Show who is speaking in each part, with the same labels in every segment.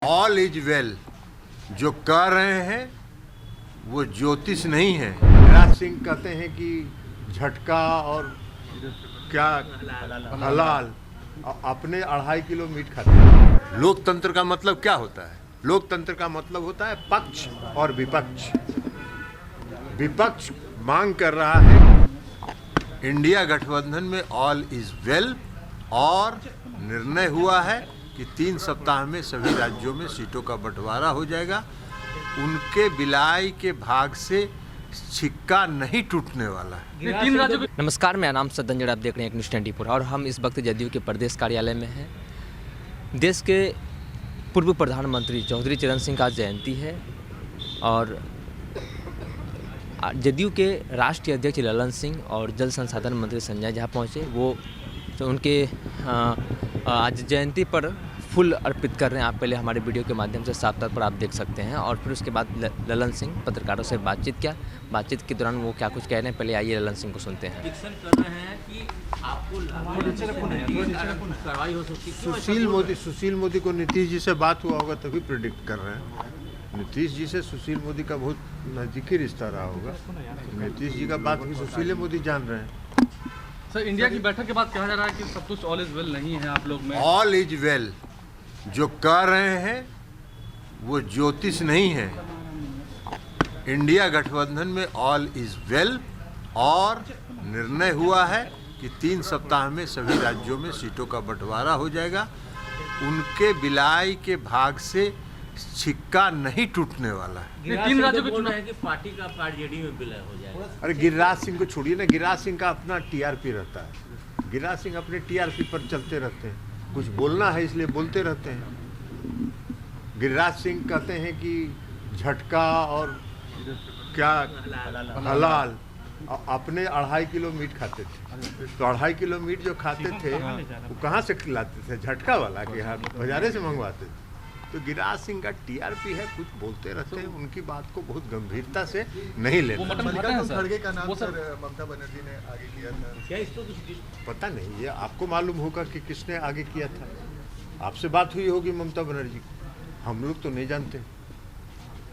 Speaker 1: All is well जो कह रहे हैं वो ज्योतिष नहीं है। गिरिराज सिंह कहते हैं कि झटका और क्या हलाल अपने 2.5 किलो मीट खाते हैं। लोकतंत्र का मतलब क्या होता है? लोकतंत्र का मतलब होता है पक्ष और विपक्ष। विपक्ष मांग कर रहा है इंडिया गठबंधन में ऑल इज वेल और निर्णय हुआ है कि 3 सप्ताह में सभी राज्यों में सीटों का बंटवारा हो जाएगा। उनके बिलाई के भाग से छिक्का नहीं टूटने वाला है।
Speaker 2: नमस्कार, मेरा नाम सदन, आप देख रहे हैं एक न्यूज़ 24 और हम इस वक्त जदयू के प्रदेश कार्यालय में हैं। देश के पूर्व प्रधानमंत्री चौधरी चरण सिंह का जयंती है और जदयू के राष्ट्रीय अध्यक्ष ललन सिंह और जल संसाधन मंत्री संजय झा पहुँचे। वो तो उनके आज जयंती पर फूल अर्पित कर रहे हैं। आप पहले हमारे वीडियो के माध्यम से साफ तौर पर आप देख सकते हैं और फिर उसके बाद ललन सिंह पत्रकारों से बातचीत के दौरान वो क्या कुछ कह रहे हैं, पहले आइए ललन सिंह को सुनते हैं।
Speaker 3: कर रहे हैं कि आपको कार्रवाई हो सकती है।
Speaker 1: सुशील मोदी को नीतीश जी से बात हुआ होगा तभी प्रेडिक्ट कर रहे हैं। नीतीश जी से सुशील मोदी का बहुत नज़दीकी रिश्ता रहा होगा। नीतीश जी का बात भी सुशील मोदी जान रहे हैं।
Speaker 4: सर, इंडिया की बैठक के बाद कहा जा रहा है कि सब कुछ ऑल इज वेल नहीं है आप लोग में।
Speaker 1: ऑल इज वेल जो कह रहे हैं वो ज्योतिष नहीं है। इंडिया गठबंधन में ऑल इज वेल और निर्णय हुआ है कि 3 सप्ताह में सभी राज्यों में सीटों का बंटवारा हो जाएगा। उनके बिलाई के भाग से छिक्का नहीं टूटने वाला है।
Speaker 4: 3 राज्यों के
Speaker 3: चुनाव है कि पार्टी का आरजेडी में विलय हो जाएगा।
Speaker 1: अरे गिरिराज सिंह को छोड़िए ना, गिरिराज सिंह का अपना टीआरपी रहता है। गिरिराज सिंह अपने टीआरपी पर चलते रहते हैं, कुछ बोलना है इसलिए बोलते रहते हैं। गिरिराज सिंह कहते हैं कि झटका और क्या हलाल अपने 2.5 किलो मीट खाते थे। तो 2.5 किलो मीट जो खाते थे वो कहाँ से खिलाते थे? झटका वाला के यहाँ बाजारे से मंगवाते थे। तो गिरिराज सिंह का टीआरपी है, कुछ बोलते रहते हैं, उनकी बात को बहुत गंभीरता से नहीं लेना।
Speaker 4: खड़गे
Speaker 5: का नाम सर ममता बनर्जी ने आगे किया था।
Speaker 3: क्या इसको कुछ
Speaker 1: पता नहीं, ये आपको मालूम होगा कि किसने आगे किया था। आपसे बात हुई होगी ममता बनर्जी, हम लोग तो नहीं जानते,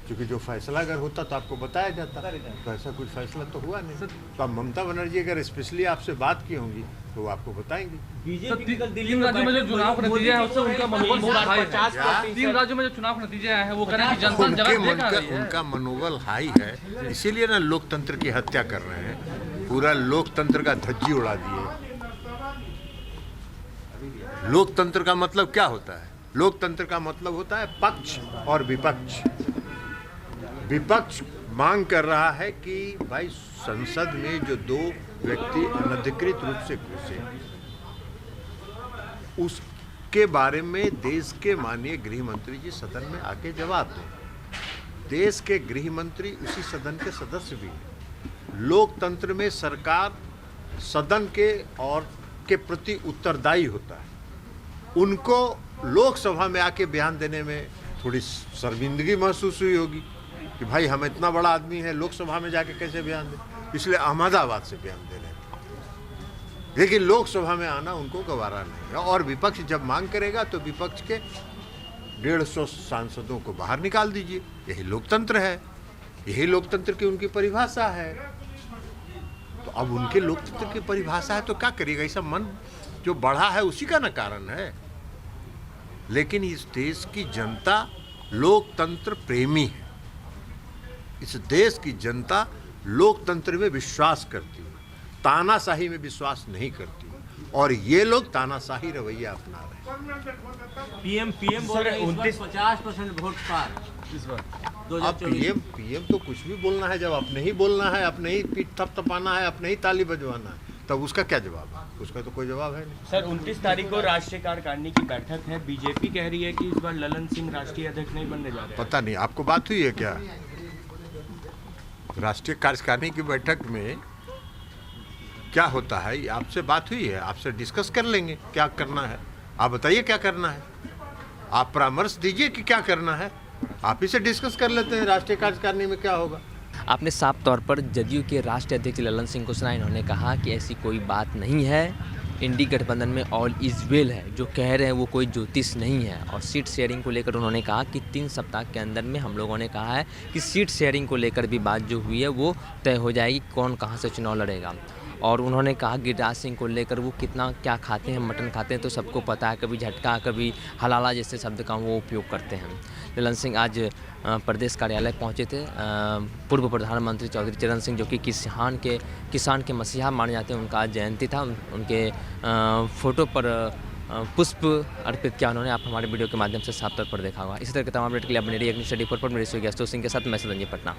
Speaker 1: क्योंकि जो फैसला अगर होता तो आपको बताया जाता। तो ऐसा कुछ फैसला तो हुआ नहीं। तो अब ममता बनर्जी अगर स्पेशली आपसे बात की होंगी तो वो आपको बताएंगी।
Speaker 4: बीजेपी कल दिल्ली में राज्यों में जो चुनाव के नतीजे हैं उससे उनका मनोबल बहुत हाई है। 3 राज्यों में जो चुनाव के नतीजे आए हैं वो कह रहे हैं कि जनता जवाब देगा।
Speaker 1: उनका मनोबल हाई है, इसीलिए ना लोकतंत्र की हत्या कर रहे हैं। पूरा लोकतंत्र का धज्जी उड़ा दिए। लोकतंत्र का मतलब क्या होता है? लोकतंत्र का मतलब होता है पक्ष और विपक्ष। विपक्ष मांग कर रहा है कि भाई संसद में जो 2 व्यक्ति अनधिकृत रूप से घुसे उसके बारे में देश के माननीय गृह मंत्री जी सदन में आके जवाब दें। देश के गृह मंत्री उसी सदन के सदस्य भी हैं। लोकतंत्र में सरकार सदन के और के प्रति उत्तरदायी होता है। उनको लोकसभा में आके बयान देने में थोड़ी शर्मिंदगी महसूस हुई होगी कि भाई हम इतना बड़ा आदमी है, लोकसभा में जाके कैसे बयान दें, इसलिए अहमदाबाद से बयान दे रहे हैं। लेकिन लोकसभा में आना उनको गवारा नहीं है। और विपक्ष जब मांग करेगा तो विपक्ष के 150 सांसदों को बाहर निकाल दीजिए। यही लोकतंत्र है, यही लोकतंत्र की उनकी परिभाषा है। तो अब उनके लोकतंत्र की परिभाषा है तो क्या करिएगा? ऐसा मन जो बढ़ा है उसी का ना कारण है। लेकिन इस देश की जनता लोकतंत्र प्रेमी है। इस देश की जनता लोकतंत्र में विश्वास करती है, तानाशाही में विश्वास नहीं करती। और ये लोग तानाशाही रवैया अपना रहे हैं।
Speaker 3: पीएम बोल रहे हैं 50% वोट पार इस बार।
Speaker 1: अब पीएम तो कुछ भी बोलना है, जब अपने ही बोलना है, अपने ही पीठ थपथपाना है, अपने ही ताली बजवाना है, तब उसका क्या जवाब है? उसका तो कोई जवाब है नहीं।
Speaker 6: सर, 29 तारीख को राष्ट्रीय कार्यकारिणी की बैठक है। बीजेपी कह रही है कि इस बार ललन सिंह राष्ट्रीय अध्यक्ष नहीं बनने जा रहे।
Speaker 1: पता नहीं आपको बात हुई है क्या? राष्ट्रीय कार्यकारिणी की बैठक में क्या होता है आपसे बात हुई है? आपसे डिस्कस कर लेंगे क्या करना है। आप बताइए क्या करना है, आप परामर्श दीजिए कि क्या करना है, आप ही से डिस्कस कर लेते हैं राष्ट्रीय कार्यकारिणी में क्या होगा।
Speaker 2: आपने साफ तौर पर जदयू के राष्ट्रीय अध्यक्ष ललन सिंह को सुना। इन्होंने कहा कि ऐसी कोई बात नहीं है इंडी गठबंधन में ऑल इज वेल है, जो कह रहे हैं वो कोई ज्योतिष नहीं है। और सीट शेयरिंग को लेकर उन्होंने कहा कि 3 सप्ताह के अंदर में हम लोगों ने कहा है कि सीट शेयरिंग को लेकर भी बात जो हुई है वो तय हो जाएगी, कौन कहाँ से चुनाव लड़ेगा। और उन्होंने कहा गिरिराज सिंह को लेकर वो कितना क्या खाते हैं, मटन खाते हैं तो सबको पता है, कभी झटका कभी हलाला जैसे शब्द का वो उपयोग करते हैं। ललन सिंह आज प्रदेश कार्यालय पहुंचे थे। पूर्व प्रधानमंत्री चौधरी चरण सिंह जो कि किसान के मसीहा माने जाते हैं, उनका आज जयंती था। उनके फ़ोटो पर पुष्प अर्पित किया उन्होंने। आप हमारे वीडियो के माध्यम से साफ तौर पर देखा होगा। इसी तरह के तमाम अपडेट के लिए बने रहिए एक स्टडी पर मेरे सिंह के साथ मैं संजय पटना।